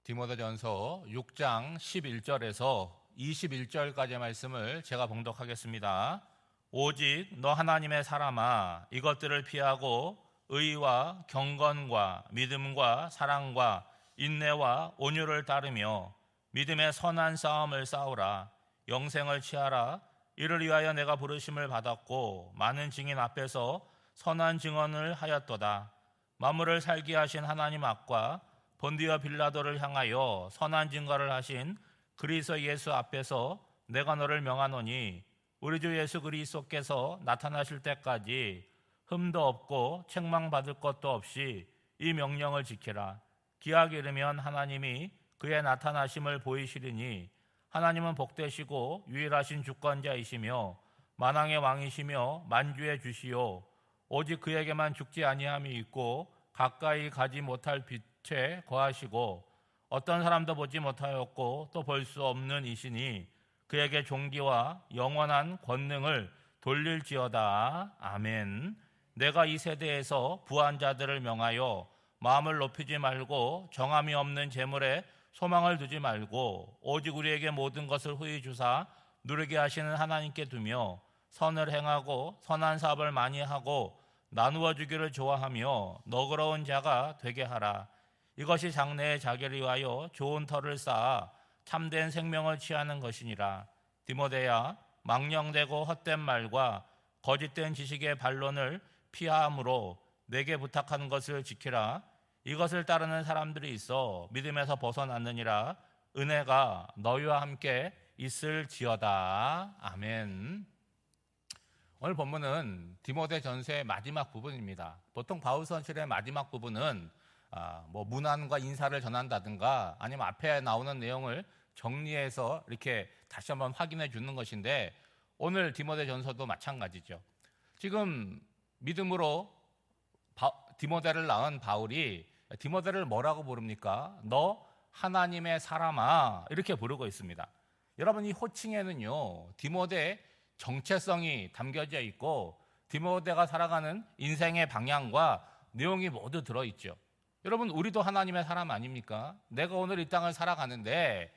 디모데전서 6장 11절에서 21절까지의 말씀을 제가 봉독하겠습니다. 오직 너 하나님의 사람아, 이것들을 피하고 의와 경건과 믿음과 사랑과 인내와 온유를 따르며 믿음의 선한 싸움을 싸우라. 영생을 취하라. 이를 위하여 내가 부르심을 받았고 많은 증인 앞에서 선한 증언을 하였도다. 만물을 살게 하신 하나님 앞과 본디와 빌라도를 향하여 선한 증거를 하신 그리스도 예수 앞에서 내가 너를 명하노니 우리 주 예수 그리스도께서 나타나실 때까지 흠도 없고 책망받을 것도 없이 이 명령을 지키라. 기약이 이르면 하나님이 그의 나타나심을 보이시리니 하나님은 복되시고 유일하신 주권자이시며 만왕의 왕이시며 만주의 주시요 오직 그에게만 죽지 아니함이 있고 가까이 가지 못할 빛에 거하시고 어떤 사람도 보지 못하였고 또 볼 수 없는 이시니 그에게 존귀와 영원한 권능을 돌릴지어다. 아멘. 내가 이 세대에서 부한 자들을 명하여 마음을 높이지 말고 정함이 없는 재물에 소망을 두지 말고 오직 우리에게 모든 것을 후히 주사 누리게 하시는 하나님께 두며 선을 행하고 선한 사업을 많이 하고 나누어 주기를 좋아하며 너그러운 자가 되게 하라. 이것이 장래의 자기를 위하여 좋은 터를 쌓아 참된 생명을 취하는 것이니라. 디모데야, 망령되고 헛된 말과 거짓된 지식의 반론을 피하므로 내게 부탁하는 것을 지키라. 이것을 따르는 사람들이 있어 믿음에서 벗어났느니라. 은혜가 너희와 함께 있을지어다. 아멘. 오늘 본문은 디모데전서의 마지막 부분입니다. 보통 바울서신의 마지막 부분은 문안과 인사를 전한다든가 아니면 앞에 나오는 내용을 정리해서 이렇게 다시 한번 확인해 주는 것인데 오늘 디모데전서도 마찬가지죠. 지금 믿음으로 디모데를 낳은 바울이 디모데를 뭐라고 부릅니까? 너 하나님의 사람아, 이렇게 부르고 있습니다. 여러분, 이 호칭에는요 디모데의 정체성이 담겨져 있고 디모데가 살아가는 인생의 방향과 내용이 모두 들어있죠. 여러분, 우리도 하나님의 사람 아닙니까? 내가 오늘 이 땅을 살아가는데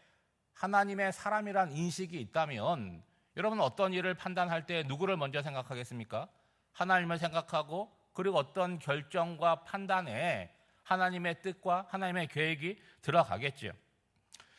하나님의 사람이란 인식이 있다면 여러분 어떤 일을 판단할 때 누구를 먼저 생각하겠습니까? 하나님을 생각하고 그리고 어떤 결정과 판단에 하나님의 뜻과 하나님의 계획이 들어가겠죠.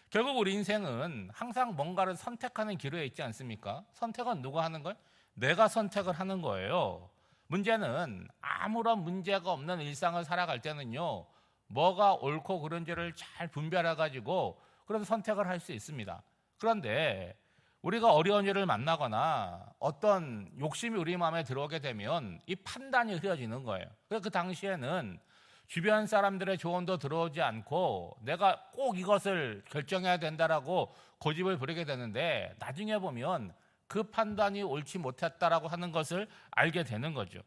결국 우리 인생은 항상 뭔가를 선택하는 기로에 있지 않습니까? 선택은 누가 하는 거예요? 내가 선택을 하는 거예요. 문제는 아무런 문제가 없는 일상을 살아갈 때는요 뭐가 옳고 그른지를 잘 분별해가지고 그래서 선택을 할 수 있습니다. 그런데 우리가 어려운 일을 만나거나 어떤 욕심이 우리 마음에 들어오게 되면 이 판단이 흐려지는 거예요. 그래서 그 당시에는 주변 사람들의 조언도 들어오지 않고 내가 꼭 이것을 결정해야 된다라고 고집을 부리게 되는데 나중에 보면 그 판단이 옳지 못했다라고 하는 것을 알게 되는 거죠.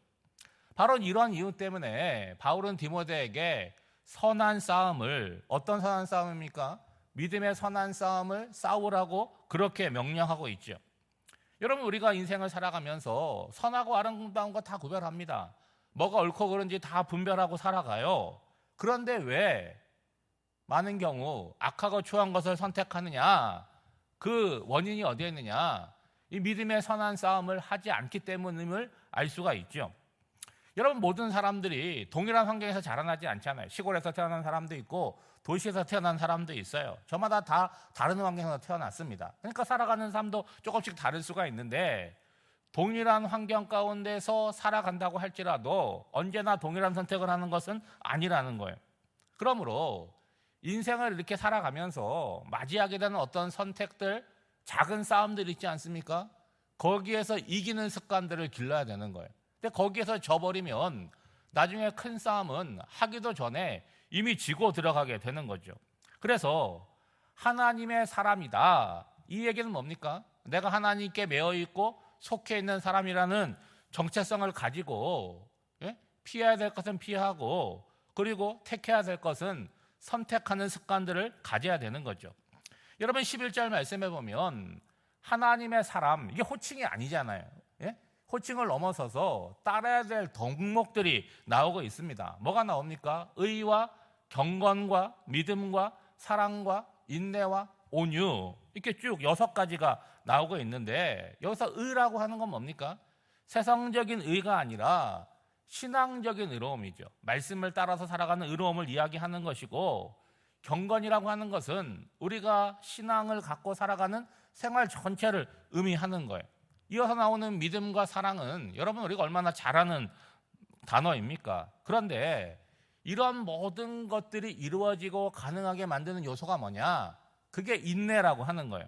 바로 이런 이유 때문에 바울은 디모데에게 선한 싸움을, 어떤 선한 싸움입니까? 믿음의 선한 싸움을 싸우라고 그렇게 명령하고 있죠. 여러분, 우리가 인생을 살아가면서 선하고 아름다운 거 다 구별합니다. 뭐가 옳고 그른지 다 분별하고 살아가요. 그런데 왜 많은 경우 악하고 추한 것을 선택하느냐? 그 원인이 어디에 있느냐? 이 믿음의 선한 싸움을 하지 않기 때문임을 알 수가 있죠. 여러분, 모든 사람들이 동일한 환경에서 자라나지 않잖아요. 시골에서 태어난 사람도 있고 도시에서 태어난 사람도 있어요. 저마다 다 다른 환경에서 태어났습니다. 그러니까 살아가는 삶도 조금씩 다를 수가 있는데 동일한 환경 가운데서 살아간다고 할지라도 언제나 동일한 선택을 하는 것은 아니라는 거예요. 그러므로 인생을 이렇게 살아가면서 맞이하게 되는 어떤 선택들, 작은 싸움들 있지 않습니까? 거기에서 이기는 습관들을 길러야 되는 거예요. 근데 거기에서 져버리면 나중에 큰 싸움은 하기도 전에 이미 지고 들어가게 되는 거죠. 그래서 하나님의 사람이다. 이 얘기는 뭡니까? 내가 하나님께 매어 있고 속해 있는 사람이라는 정체성을 가지고 피해야 될 것은 피하고 그리고 택해야 될 것은 선택하는 습관들을 가져야 되는 거죠. 여러분, 11절 말씀해 보면 하나님의 사람, 이게 호칭이 아니잖아요. 호칭을 넘어서서 따라야 될 덕목들이 나오고 있습니다. 뭐가 나옵니까? 의와 경건과 믿음과 사랑과 인내와 온유, 이렇게 쭉 6가지가 나오고 있는데, 여기서 의라고 하는 건 뭡니까? 세상적인 의가 아니라 신앙적인 의로움이죠. 말씀을 따라서 살아가는 의로움을 이야기하는 것이고, 경건이라고 하는 것은 우리가 신앙을 갖고 살아가는 생활 전체를 의미하는 거예요. 이어서 나오는 믿음과 사랑은 여러분 우리가 얼마나 잘 아는 단어입니까? 그런데 이런 모든 것들이 이루어지고 가능하게 만드는 요소가 뭐냐? 그게 인내라고 하는 거예요.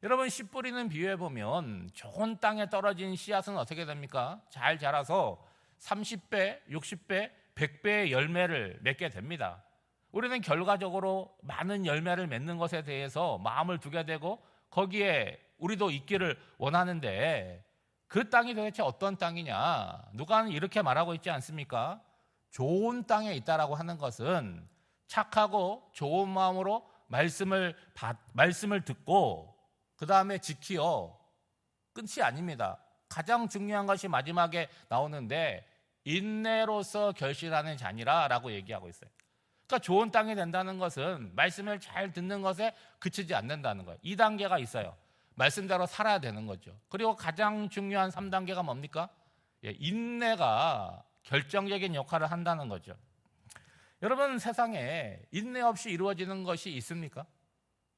여러분, 씨 뿌리는 비유에 보면 좋은 땅에 떨어진 씨앗은 어떻게 됩니까? 잘 자라서 30배, 60배, 100배의 열매를 맺게 됩니다. 우리는 결과적으로 많은 열매를 맺는 것에 대해서 마음을 두게 되고 거기에 우리도 있기를 원하는데, 그 땅이 도대체 어떤 땅이냐? 누가 이렇게 말하고 있지 않습니까? 좋은 땅에 있다라고 하는 것은 착하고 좋은 마음으로 말씀을 듣고 그 다음에 지키어 끝이 아닙니다. 가장 중요한 것이 마지막에 나오는데, 인내로서 결실하는 자니라라고 얘기하고 있어요. 그러니까 좋은 땅이 된다는 것은 말씀을 잘 듣는 것에 그치지 않는다는 거예요. 2단계가 있어요. 말씀대로 살아야 되는 거죠. 그리고 가장 중요한 3단계가 뭡니까? 인내가 결정적인 역할을 한다는 거죠. 여러분, 세상에 인내 없이 이루어지는 것이 있습니까?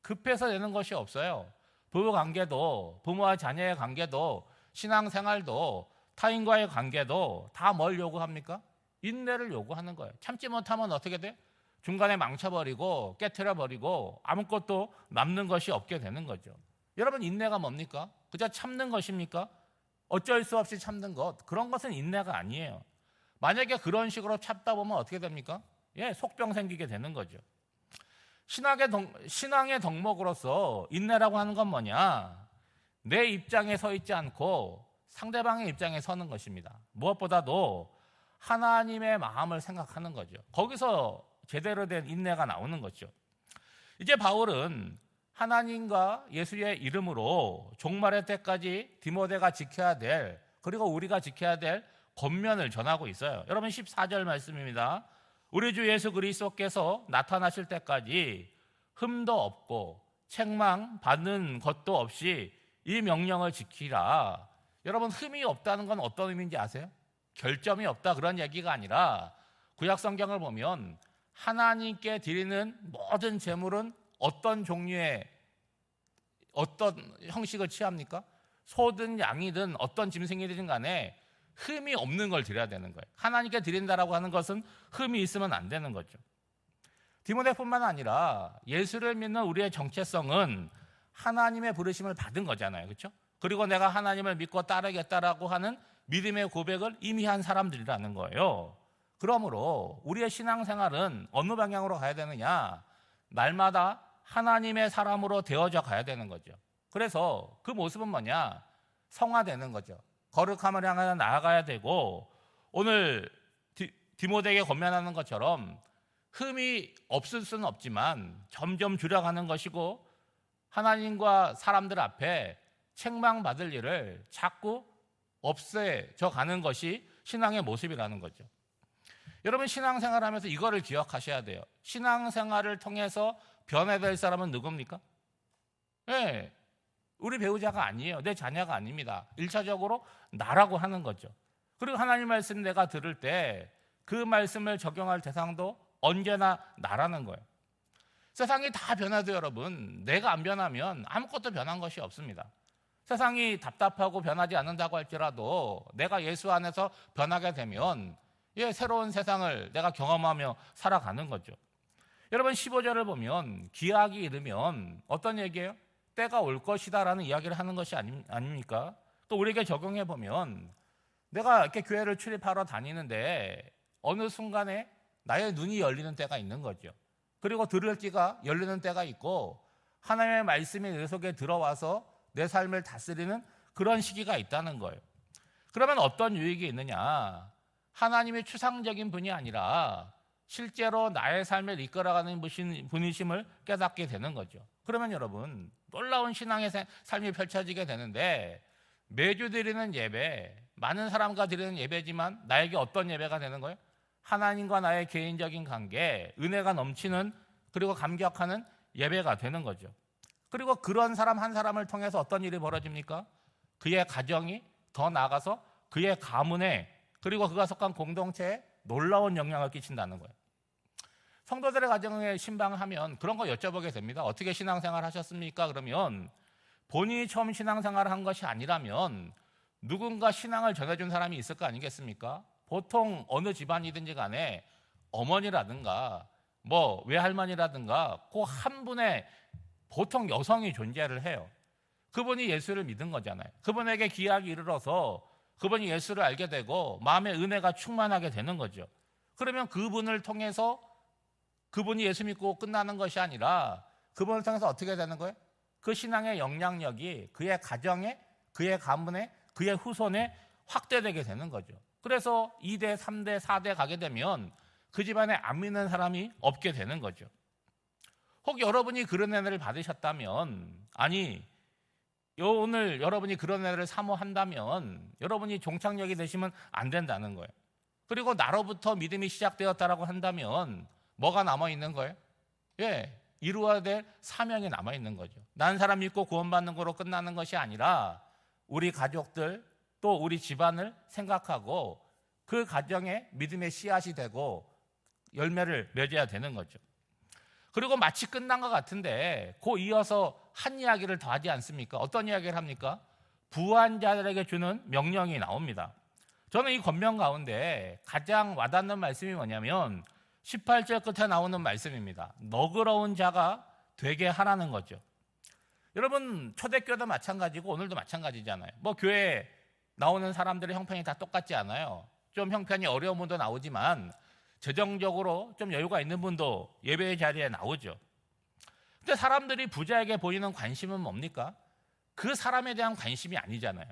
급해서 되는 것이 없어요. 부부 관계도, 부모와 자녀의 관계도, 신앙생활도, 타인과의 관계도 다 뭘 요구합니까? 인내를 요구하는 거예요. 참지 못하면 어떻게 돼? 중간에 망쳐버리고 깨트려버리고 아무것도 남는 것이 없게 되는 거죠. 여러분, 인내가 뭡니까? 그저 참는 것입니까? 어쩔 수 없이 참는 것, 그런 것은 인내가 아니에요. 만약에 그런 식으로 참다 보면 어떻게 됩니까? 속병 생기게 되는 거죠. 신앙의 덕목으로서 인내라고 하는 건 뭐냐? 내 입장에 서 있지 않고 상대방의 입장에 서는 것입니다. 무엇보다도 하나님의 마음을 생각하는 거죠. 거기서 제대로 된 인내가 나오는 거죠. 이제 바울은 하나님과 예수의 이름으로 종말의 때까지 디모데가 지켜야 될, 그리고 우리가 지켜야 될 권면을 전하고 있어요. 여러분, 14절 말씀입니다. 우리 주 예수 그리스도께서 나타나실 때까지 흠도 없고 책망 받는 것도 없이 이 명령을 지키라. 여러분, 흠이 없다는 건 어떤 의미인지 아세요? 결점이 없다, 그런 얘기가 아니라 구약 성경을 보면 하나님께 드리는 모든 제물은 어떤 종류의 어떤 형식을 취합니까? 소든 양이든 어떤 짐승이든 간에 흠이 없는 걸 드려야 되는 거예요. 하나님께 드린다라고 하는 것은 흠이 있으면 안 되는 거죠. 디모데뿐만 아니라 예수를 믿는 우리의 정체성은 하나님의 부르심을 받은 거잖아요. 그렇죠? 그리고 내가 하나님을 믿고 따르겠다라고 하는 믿음의 고백을 이미 한 사람들이라는 거예요. 그러므로 우리의 신앙생활은 어느 방향으로 가야 되느냐? 날마다 하나님의 사람으로 되어져 가야 되는 거죠. 그래서 그 모습은 뭐냐? 성화되는 거죠. 거룩함을 향해 나아가야 되고, 오늘 디모데에게 권면하는 것처럼 흠이 없을 수는 없지만 점점 줄여가는 것이고, 하나님과 사람들 앞에 책망받을 일을 자꾸 없애져 가는 것이 신앙의 모습이라는 거죠. 여러분, 신앙생활하면서 이거를 기억하셔야 돼요. 신앙생활을 통해서 변화될 사람은 누굽니까? 우리 배우자가 아니에요. 내 자녀가 아닙니다. 1차적으로 나라고 하는 거죠. 그리고 하나님 말씀 내가 들을 때 그 말씀을 적용할 대상도 언제나 나라는 거예요. 세상이 다 변화도 여러분, 내가 안 변하면 아무것도 변한 것이 없습니다. 세상이 답답하고 변하지 않는다고 할지라도 내가 예수 안에서 변하게 되면 새로운 세상을 내가 경험하며 살아가는 거죠. 여러분, 15절을 보면 기약이 이르면 어떤 얘기예요? 때가 올 것이다라는 이야기를 하는 것이 아닙니까? 또 우리에게 적용해 보면 내가 이렇게 교회를 출입하러 다니는데 어느 순간에 나의 눈이 열리는 때가 있는 거죠. 그리고 들을 귀가 열리는 때가 있고 하나님의 말씀이 내 속에 들어와서 내 삶을 다스리는 그런 시기가 있다는 거예요. 그러면 어떤 유익이 있느냐? 하나님의 추상적인 분이 아니라 실제로 나의 삶을 이끌어가는 분이심을 깨닫게 되는 거죠. 그러면 여러분, 놀라운 신앙의 삶이 펼쳐지게 되는데, 매주 드리는 예배, 많은 사람과 드리는 예배지만 나에게 어떤 예배가 되는 거예요? 하나님과 나의 개인적인 관계, 은혜가 넘치는 그리고 감격하는 예배가 되는 거죠. 그리고 그런 사람 한 사람을 통해서 어떤 일이 벌어집니까? 그의 가정이 더 나아가서 그의 가문에 그리고 그가 속한 공동체에 놀라운 영향을 끼친다는 거예요. 성도들의 가정에 신방하면 그런 거 여쭤보게 됩니다. 어떻게 신앙생활 하셨습니까? 그러면 본인이 처음 신앙생활을 한 것이 아니라면 누군가 신앙을 전해준 사람이 있을 거 아니겠습니까? 보통 어느 집안이든지 간에 어머니라든가 외할머니라든가 그 한 분의 보통 여성이 존재를 해요. 그분이 예수를 믿은 거잖아요. 그분에게 기약이 이르러서 그분이 예수를 알게 되고 마음의 은혜가 충만하게 되는 거죠. 그러면 그분을 통해서 그분이 예수 믿고 끝나는 것이 아니라 그분을 통해서 어떻게 되는 거예요? 그 신앙의 영향력이 그의 가정에, 그의 가문에, 그의 후손에 확대되게 되는 거죠. 그래서 2대, 3대, 4대 가게 되면 그 집안에 안 믿는 사람이 없게 되는 거죠. 혹 여러분이 그런 은혜를 받으셨다면, 오늘 여러분이 그런 은혜를 사모한다면 여러분이 종착역이 되시면 안 된다는 거예요. 그리고 나로부터 믿음이 시작되었다라고 한다면 뭐가 남아있는 거예요? 이루어야 될 사명이 남아있는 거죠. 난 사람 믿고 구원받는 거로 끝나는 것이 아니라 우리 가족들 또 우리 집안을 생각하고 그 가정에 믿음의 씨앗이 되고 열매를 맺어야 되는 거죠. 그리고 마치 끝난 것 같은데 그 이어서 한 이야기를 더 하지 않습니까? 어떤 이야기를 합니까? 부한 자들에게 주는 명령이 나옵니다. 저는 이 권면 가운데 가장 와닿는 말씀이 뭐냐면 18절 끝에 나오는 말씀입니다. 너그러운 자가 되게 하라는 거죠. 여러분 초대교회도 마찬가지고 오늘도 마찬가지잖아요. 교회에 나오는 사람들의 형편이 다 똑같지 않아요. 좀 형편이 어려운 분도 나오지만 재정적으로 좀 여유가 있는 분도 예배의 자리에 나오죠. 근데 사람들이 부자에게 보이는 관심은 뭡니까? 그 사람에 대한 관심이 아니잖아요.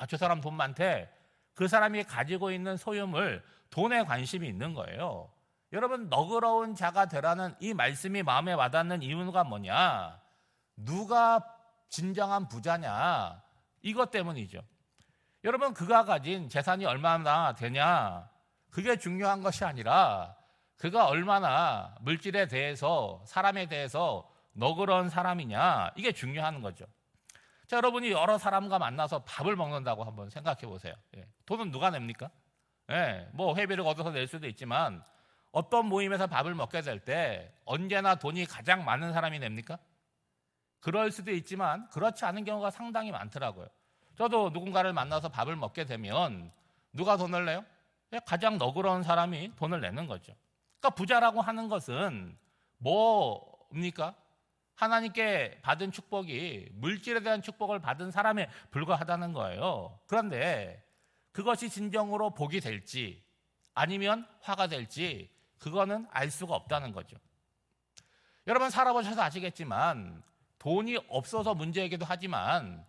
저 사람 돈 많대. 그 사람이 가지고 있는 소유물, 돈에 관심이 있는 거예요. 여러분 너그러운 자가 되라는 이 말씀이 마음에 와닿는 이유가 뭐냐? 누가 진정한 부자냐? 이것 때문이죠. 여러분 그가 가진 재산이 얼마나 되냐? 그게 중요한 것이 아니라 그가 얼마나 물질에 대해서 사람에 대해서 너그러운 사람이냐 이게 중요한 거죠. 자, 여러분이 여러 사람과 만나서 밥을 먹는다고 한번 생각해 보세요. 돈은 누가 냅니까? 회비를 걷어서 낼 수도 있지만 어떤 모임에서 밥을 먹게 될 때 언제나 돈이 가장 많은 사람이 냅니까? 그럴 수도 있지만 그렇지 않은 경우가 상당히 많더라고요. 저도 누군가를 만나서 밥을 먹게 되면 누가 돈을 내요? 가장 너그러운 사람이 돈을 내는 거죠. 그러니까 부자라고 하는 것은 뭡니까? 하나님께 받은 축복이 물질에 대한 축복을 받은 사람에 불과하다는 거예요. 그런데 그것이 진정으로 복이 될지 아니면 화가 될지 그거는 알 수가 없다는 거죠. 여러분 살아보셔서 아시겠지만 돈이 없어서 문제이기도 하지만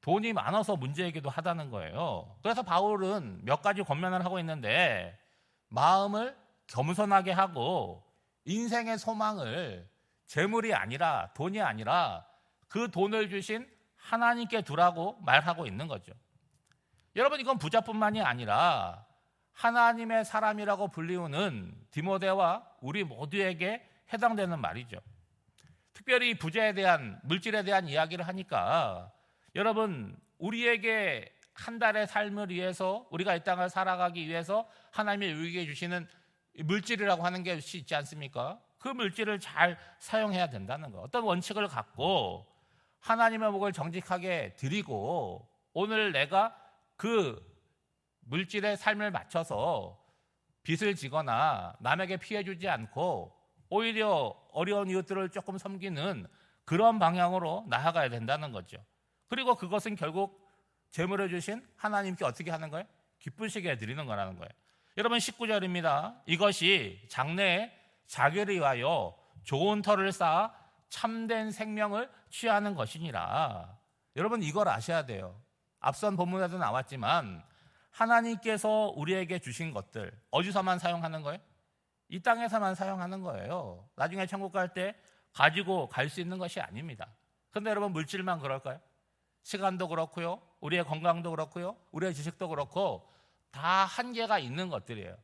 돈이 많아서 문제이기도 하다는 거예요. 그래서 바울은 몇 가지 권면을 하고 있는데 마음을 겸손하게 하고 인생의 소망을 재물이 아니라 돈이 아니라 그 돈을 주신 하나님께 두라고 말하고 있는 거죠. 여러분 이건 부자뿐만이 아니라 하나님의 사람이라고 불리우는 디모데와 우리 모두에게 해당되는 말이죠. 특별히 부자에 대한 물질에 대한 이야기를 하니까 여러분 우리에게 한 달의 삶을 위해서 우리가 이 땅을 살아가기 위해서 하나님이 우리에게 주시는 물질이라고 하는 게 있지 않습니까? 그 물질을 잘 사용해야 된다는 거. 어떤 원칙을 갖고 하나님의 목을 정직하게 드리고 오늘 내가 그 물질의 삶을 맞춰서 빚을 지거나 남에게 피해 주지 않고 오히려 어려운 이웃들을 조금 섬기는 그런 방향으로 나아가야 된다는 거죠. 그리고 그것은 결국 재물을 주신 하나님께 어떻게 하는 거예요? 기쁘시게 드리는 거라는 거예요. 여러분 19절입니다. 이것이 장래에 자기를 위하여 좋은 터를 쌓아 참된 생명을 취하는 것이니라. 여러분 이걸 아셔야 돼요. 앞선 본문에도 나왔지만 하나님께서 우리에게 주신 것들 어디서만 사용하는 거예요? 이 땅에서만 사용하는 거예요. 나중에 천국 갈 때 가지고 갈 수 있는 것이 아닙니다. 그런데 여러분 물질만 그럴까요? 시간도 그렇고요. 우리의 건강도 그렇고요. 우리의 지식도 그렇고 다 한계가 있는 것들이에요.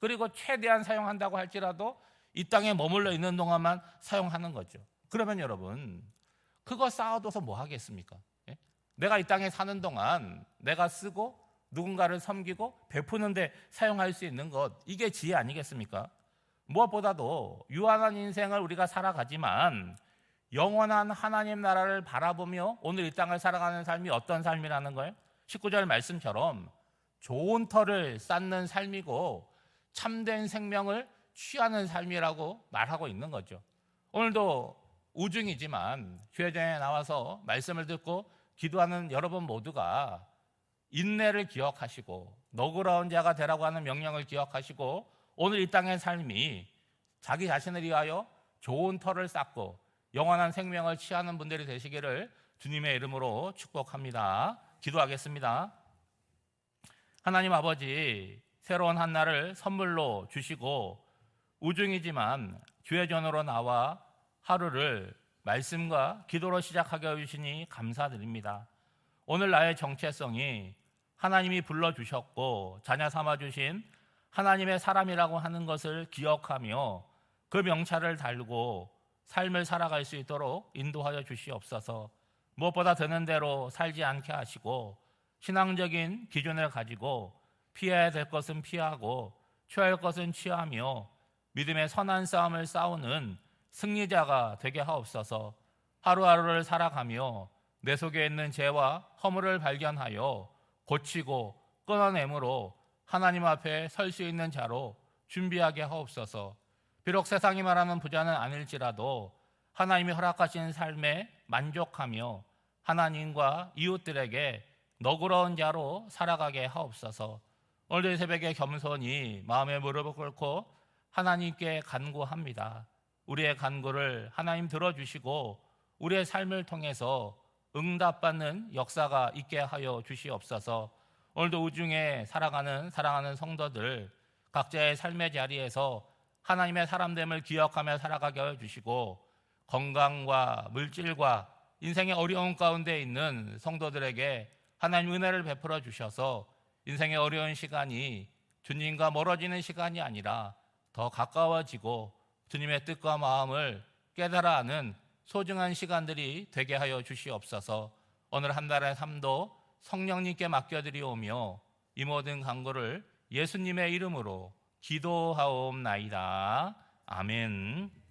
그리고 최대한 사용한다고 할지라도 이 땅에 머물러 있는 동안만 사용하는 거죠. 그러면 여러분, 그거 쌓아둬서 뭐 하겠습니까? 예? 내가 이 땅에 사는 동안 내가 쓰고 누군가를 섬기고 베푸는데 사용할 수 있는 것, 이게 지혜 아니겠습니까? 무엇보다도 유한한 인생을 우리가 살아가지만 영원한 하나님 나라를 바라보며 오늘 이 땅을 살아가는 삶이 어떤 삶이라는 거예요? 19절 말씀처럼 좋은 터를 쌓는 삶이고 참된 생명을 취하는 삶이라고 말하고 있는 거죠. 오늘도 우중이지만 교회전에 나와서 말씀을 듣고 기도하는 여러분 모두가 인내를 기억하시고 너그러운 자가 되라고 하는 명령을 기억하시고 오늘 이 땅의 삶이 자기 자신을 위하여 좋은 터를 쌓고 영원한 생명을 취하는 분들이 되시기를 주님의 이름으로 축복합니다. 기도하겠습니다. 하나님 아버지, 새로운 한 날을 선물로 주시고 우중이지만 교회전으로 나와 하루를 말씀과 기도로 시작하게 해주시니 감사드립니다. 오늘 나의 정체성이 하나님이 불러주셨고 자녀 삼아주신 하나님의 사람이라고 하는 것을 기억하며 그 명찰을 달고 삶을 살아갈 수 있도록 인도하여 주시옵소서. 무엇보다 되는 대로 살지 않게 하시고 신앙적인 기준을 가지고 피해야 될 것은 피하고 취할 것은 취하며 믿음의 선한 싸움을 싸우는 승리자가 되게 하옵소서. 하루하루를 살아가며 내 속에 있는 죄와 허물을 발견하여 고치고 끊어내므로 하나님 앞에 설 수 있는 자로 준비하게 하옵소서. 비록 세상이 말하는 부자는 아닐지라도 하나님이 허락하신 삶에 만족하며 하나님과 이웃들에게 너그러운 자로 살아가게 하옵소서. 오늘 새벽에 겸손히 마음의 무릎을 꿇고 하나님께 간구합니다. 우리의 간구를 하나님 들어주시고 우리의 삶을 통해서 응답받는 역사가 있게 하여 주시옵소서. 오늘도 우중에 살아가는 사랑하는 성도들 각자의 삶의 자리에서 하나님의 사람됨을 기억하며 살아가게 하여 주시고 건강과 물질과 인생의 어려운 가운데 있는 성도들에게 하나님 은혜를 베풀어 주셔서 인생의 어려운 시간이 주님과 멀어지는 시간이 아니라 더 가까워지고 주님의 뜻과 마음을 깨달아 하는 소중한 시간들이 되게 하여 주시옵소서. 오늘 한 달의 삶도 성령님께 맡겨드리오며 이 모든 간구를 예수님의 이름으로 기도하옵나이다. 아멘.